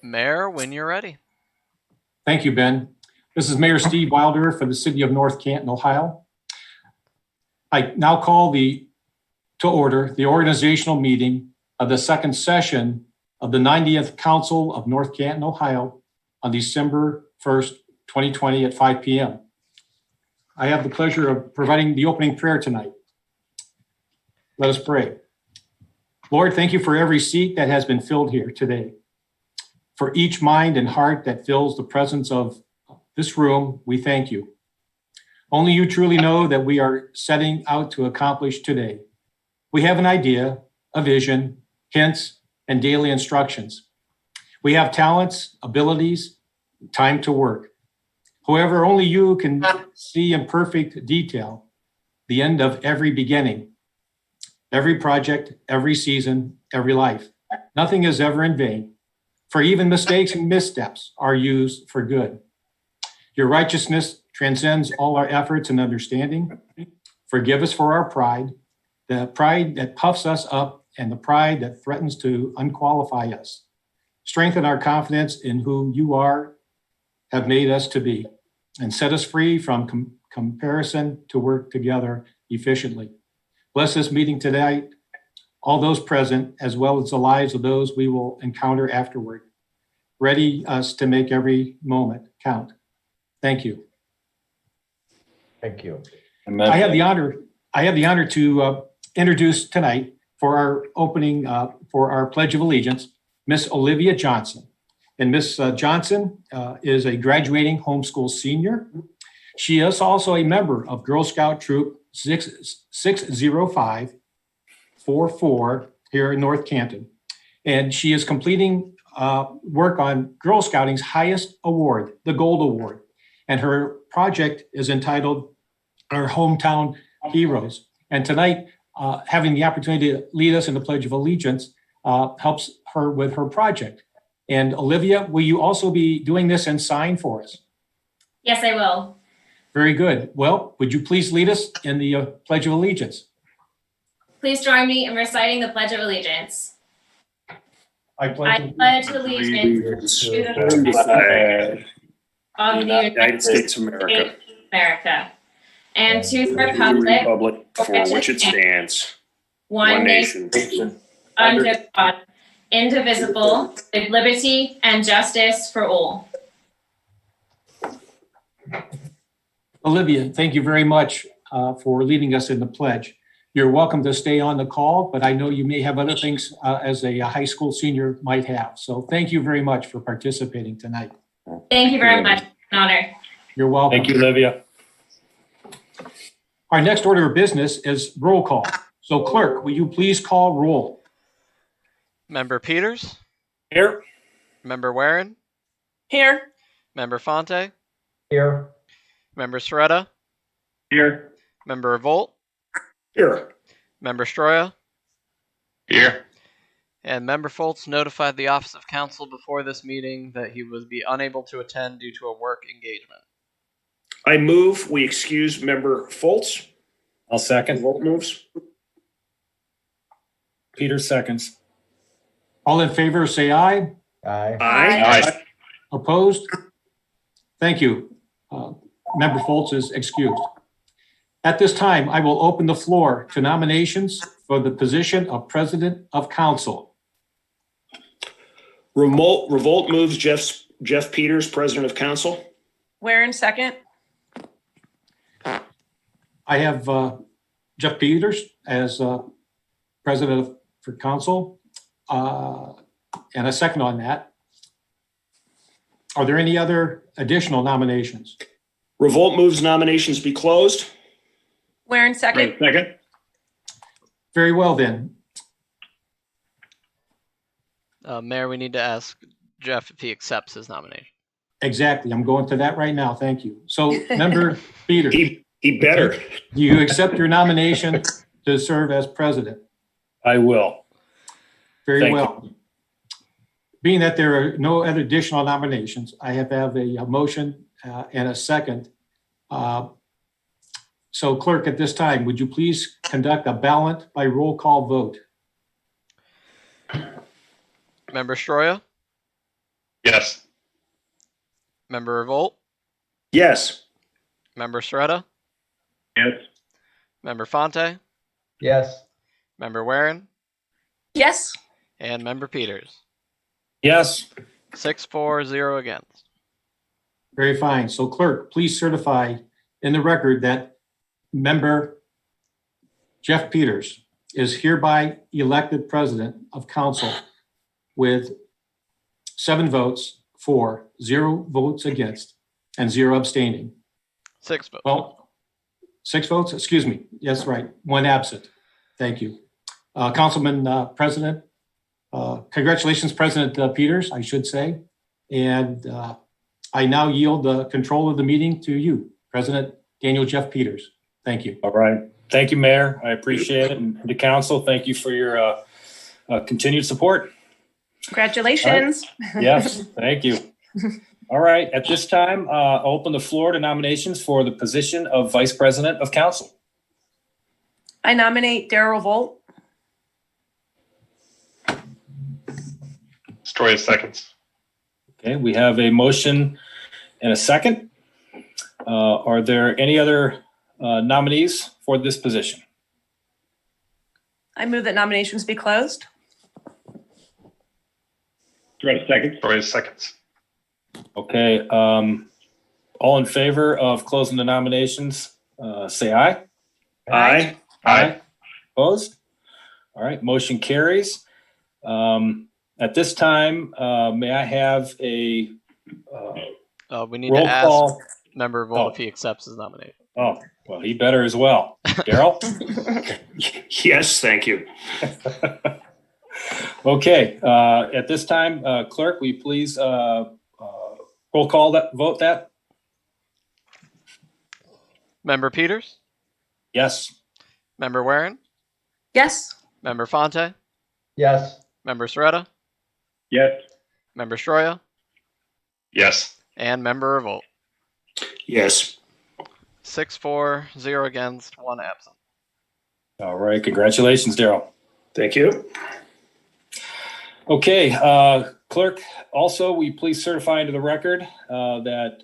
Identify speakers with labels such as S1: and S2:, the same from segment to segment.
S1: Mayor, when you're ready.
S2: Thank you, Ben. This is Mayor Steve Wilder for the City of North Canton, Ohio. I now call to order the organizational meeting of the second session of the 90th Council of North Canton, Ohio on December 1st, 2020 at 5 p.m. I have the pleasure of providing the opening prayer tonight. Let us pray. Lord, thank you for every seat that has been filled here today. For each mind and heart that fills the presence of this room, we thank you. Only you truly know that we are setting out to accomplish today. We have an idea, a vision, hints, and daily instructions. We have talents, abilities, time to work. However, only you can see in perfect detail the end of every beginning, every project, every season, every life. Nothing is ever in vain, for even mistakes and missteps are used for good. Your righteousness transcends all our efforts and understanding. Forgive us for our pride, the pride that puffs us up and the pride that threatens to unqualify us. Strengthen our confidence in who you have made us to be, and set us free from comparison to work together efficiently. Bless this meeting tonight, all those present, as well as the lives of those we will encounter afterward. Ready us to make every moment count. Thank you.
S3: Thank you.
S2: Amen. I have the honor to introduce tonight for our opening for our Pledge of Allegiance, Miss Olivia Johnson. And Miss Johnson is a graduating homeschool senior. She is also a member of Girl Scout Troop 60544 here in North Canton. And she is completing work on Girl Scouting's highest award, the Gold Award. And her project is entitled Our Hometown Heroes. And tonight, having the opportunity to lead us in the Pledge of Allegiance helps her with her project. And Olivia, will you also be doing this and sign for us?
S4: Yes, I will.
S2: Very good. Well, would you please lead us in the Pledge of Allegiance?
S4: Please join me in reciting the Pledge of Allegiance.
S2: I pledge
S4: allegiance to the flag of the United States of America, and to the republic
S5: for which it stands,
S4: one nation, under God, indivisible, with liberty and justice for all.
S2: Olivia, thank you very much for leading us in the pledge. You're welcome to stay on the call, but I know you may have other things as a high school senior might have. So thank you very much for participating tonight.
S4: Thank you very much. An honor.
S2: You're welcome.
S5: Thank you, Olivia.
S2: Our next order of business is roll call. So clerk, will you please call roll?
S1: Member Peters?
S5: Here.
S1: Member Warren?
S6: Here.
S1: Member Fonte?
S3: Here.
S1: Member Soretta?
S5: Here.
S1: Member Revolt?
S5: Here.
S1: Member Stroya?
S5: Here.
S1: And Member Foltz notified the Office of Counsel before this meeting that he would be unable to attend due to a work engagement.
S5: I move we excuse Member Foltz.
S7: I'll second.
S5: Revolt moves.
S7: Peter seconds.
S2: All in favor, say aye.
S3: Aye.
S5: Aye.
S2: Opposed? Thank you. Member Foltz is excused. At this time, I will open the floor to nominations for the position of President of Council.
S5: Revolt moves Jeff Peters, President of Council.
S6: Warren second.
S2: I have Jeff Peters as President for Council, and a second on that. Are there any other additional nominations?
S5: Revolt moves nominations be closed.
S6: Warren second.
S5: Second.
S2: Very well then.
S1: Mayor, we need to ask Jeff if he accepts his nomination.
S2: Exactly. I'm going to that right now. Thank you. So, Member Peters.
S5: He better.
S2: Do you accept your nomination to serve as president?
S7: I will.
S2: Very well. Being that there are no other additional nominations, I have a motion and a second. So clerk, at this time, would you please conduct a ballot by roll call vote?
S1: Member Stroya?
S8: Yes.
S1: Member Revolt,
S5: Yes.
S1: Member Seretta,
S8: Yes.
S1: Member Fonte,
S3: Yes.
S1: Member Warren,
S6: Yes.
S1: and Member Peters.
S7: Yes.
S1: 6-4-0 against.
S2: Very fine. So clerk, please certify in the record that member Jeff Peters is hereby elected president of council with 7 votes for, 0 votes against, and 0 abstaining.
S1: 6 votes.
S2: Well, 6 votes, excuse me. Yes, right. 1 absent. Thank you. Councilman President, congratulations, President Peters, I should say. And I now yield the control of the meeting to you, President Daniel Jeff Peters. Thank you.
S7: All right. Thank you, Mayor. I appreciate it. And to council, thank you for your continued support.
S6: Congratulations.
S7: Yes, thank you. All right. At this time, I'll open the floor to nominations for the position of Vice President of Council.
S6: I nominate Darrell Volt.
S8: Story seconds.
S7: Okay, we have a motion and a second. Are there any other nominees for this position?
S6: I move that nominations be closed.
S8: Story seconds.
S7: Okay, all in favor of closing the nominations, say aye.
S5: Aye.
S8: Aye.
S7: Opposed? All right, motion carries. At this time, may I have a
S1: We need
S7: roll
S1: to ask
S7: call?
S1: Member Revolt
S7: Oh.
S1: if he accepts his nomination.
S7: Oh, well, he better as well. Darrell?
S5: Yes, thank you.
S7: Okay, at this time, clerk, will you please roll call that, vote that?
S1: Member Peters,
S7: Yes.
S1: Member Warren,
S6: Yes.
S1: Member Fonte,
S3: Yes.
S1: Member Seretta,
S8: Yes.
S1: Member Stroya,
S8: Yes.
S1: and Member Revolt.
S5: Yes.
S1: 6-4-0 against, 1 absent.
S7: All right, congratulations, Darrell.
S5: Thank you.
S7: Okay, clerk, also, will you please certify into the record that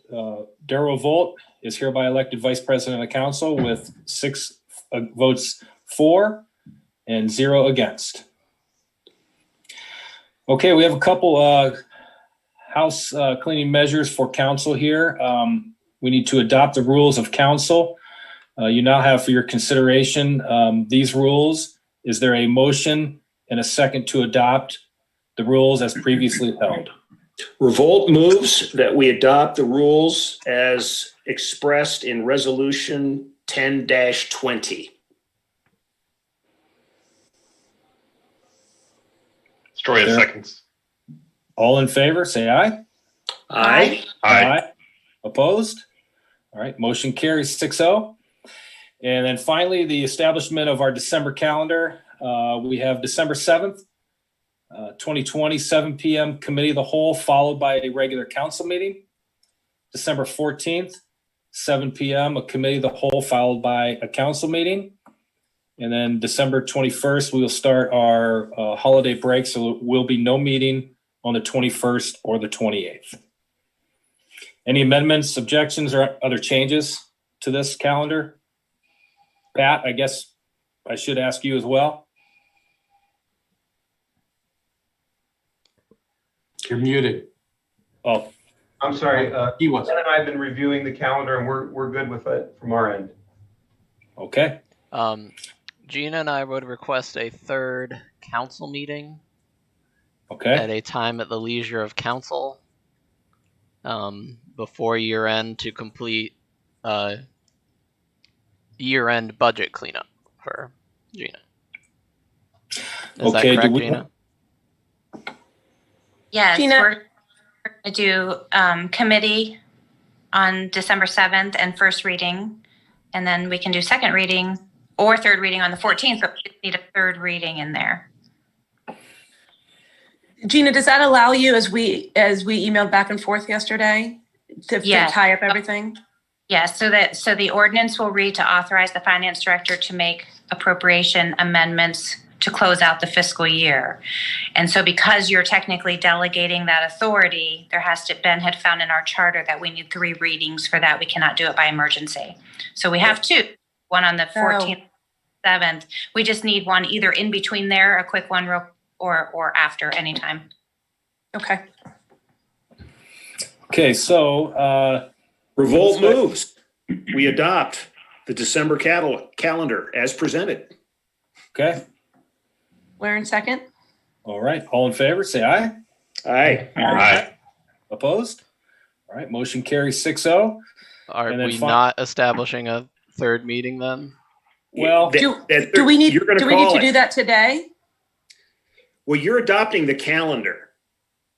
S7: Darrell Volt is hereby elected Vice President of the Council with 6 votes for and 0 against. Okay, we have a couple house cleaning measures for council here. We need to adopt the rules of council. You now have for your consideration these rules. Is there a motion and a second to adopt the rules as previously held?
S5: Revolt moves that we adopt the rules as expressed in Resolution 10-20.
S8: Story
S7: There.
S8: seconds.
S7: All in favor, say aye.
S5: Aye.
S8: Aye.
S7: Opposed? All right, motion carries 6-0. And then finally, the establishment of our December calendar. We have December 7th, 2020, 7 p.m. Committee of the Whole, followed by a regular council meeting. December 14th, 7 p.m., a Committee of the Whole, followed by a council meeting. And then December 21st, we will start our holiday break, so there will be no meeting on the 21st or the 28th. Any amendments, objections, or other changes to this calendar? Pat, I guess I should ask you as well.
S2: You're muted.
S7: Oh,
S3: I'm sorry,
S2: He was.
S3: Ken and I have been reviewing the calendar and we're good with it from our end.
S7: okay.
S1: Gina and I would request a third council meeting
S7: Okay.
S1: at a time at the leisure of council before year end to complete year end budget cleanup for Gina. Is
S7: Okay,
S1: that
S7: do
S1: correct,
S7: we-
S1: Gina?
S9: Yes,
S6: Gina?
S9: we're going to do committee on December 7th and first reading. And then we can do second reading or third reading on the 14th, but we just need a third reading in there.
S6: Gina, does that allow you, as we emailed back and forth yesterday, to
S9: Yes.
S6: tie up everything?
S9: Yes, so the ordinance will read to authorize the finance director to make appropriation amendments to close out the fiscal year. And so because you're technically delegating that authority, Ben had found in our charter that we need 3 readings for that. We cannot do it by emergency. So we have 2, one on the 14th, 7th. We just need one either in between there, a quick one, or after, anytime.
S6: Okay.
S7: Okay, so
S5: Revolt moves. We adopt the December calendar as presented.
S7: okay,
S6: Warren, second.
S7: all right. All in favor, say aye.
S5: Aye.
S8: Aye.
S7: Opposed? All right, motion carries 6-0.
S1: Are
S7: And then
S1: we not establishing a third meeting then?
S7: Well,
S6: Do we need
S5: You're gonna
S6: to
S5: call
S6: do
S5: it.
S6: that today?
S5: Well, you're adopting the calendar.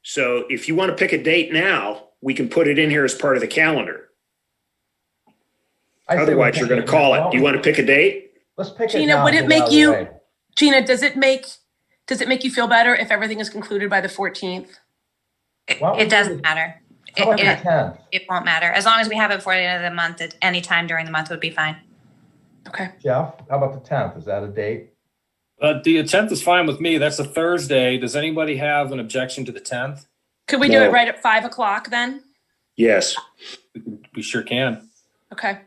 S5: So if you want to pick a date now, we can put it in here as part of the calendar. Otherwise, you're going to call it. Do you want to pick a date?
S10: Let's pick it
S6: Gina,
S10: now.
S6: would it
S10: get
S6: make
S10: out of the
S6: you-
S10: way.
S6: Gina, does it make you feel better if everything is concluded by the 14th?
S9: It doesn't matter.
S10: How about the 10th?
S9: It won't matter. As long as we have it before the end of the month, at any time during the month would be fine.
S6: Okay.
S10: Jeff, how about the 10th? Is that a date?
S7: the 10th is fine with me. That's a Thursday. Does anybody have an objection to the 10th?
S6: Could we do
S5: No.
S6: it right at 5:00 then?
S5: Yes.
S7: We sure can.
S6: Okay.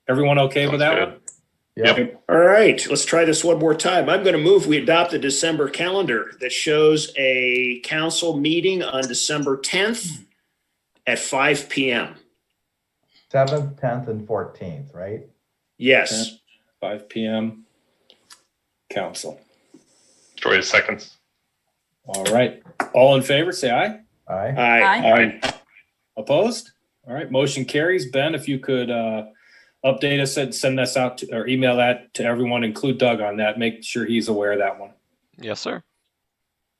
S7: Everyone okay with that
S8: Sounds
S7: one?
S8: Yep.
S5: All right, let's try this one more time. I'm going to move we adopt the December calendar that shows a council meeting on December 10th at 5 p.m.
S10: 7th, 10th, and 14th, right?
S5: Yes.
S7: 5 p.m. Council.
S8: Troy seconds.
S7: All right. All in favor, say aye.
S10: Aye.
S5: Aye.
S8: Aye.
S7: Opposed? All right. Motion carries. Ben, if you could update us and send us out to, or email that to everyone, include Doug on that. Make sure he's aware of that one.
S1: Yes, sir.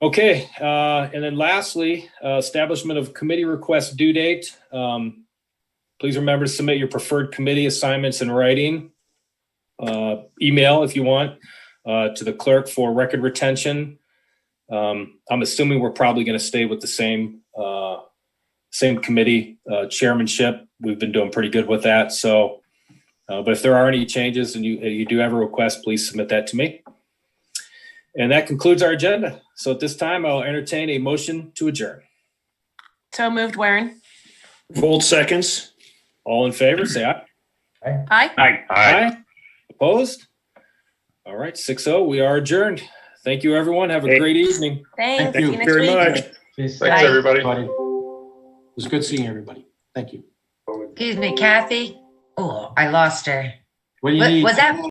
S7: Okay. And then lastly, establishment of committee request due date. Please remember to submit your preferred committee assignments in writing. Email if you want to the clerk for record retention. I'm assuming we're probably going to stay with the same committee chairmanship. We've been doing pretty good with that. So, but if there are any changes and you do have a request, please submit that to me. And that concludes our agenda. So at this time, I'll entertain a motion to adjourn.
S6: So moved, Warren.
S5: Vold seconds.
S7: All in favor, say aye.
S6: Aye.
S8: Aye. Aye.
S7: Opposed? All right, 6-0. We are adjourned. Thank you, everyone. Have a
S5: Hey.
S7: great evening.
S6: Thanks.
S5: Thank
S6: See
S5: you
S6: next
S5: very
S6: week.
S5: much.
S10: Peace.
S8: Thanks,
S6: Aye.
S8: everybody.
S2: Everybody. It was good seeing everybody. Thank you.
S11: Excuse me, Kathy. Oh, I lost her.
S2: What do you need?
S11: Was that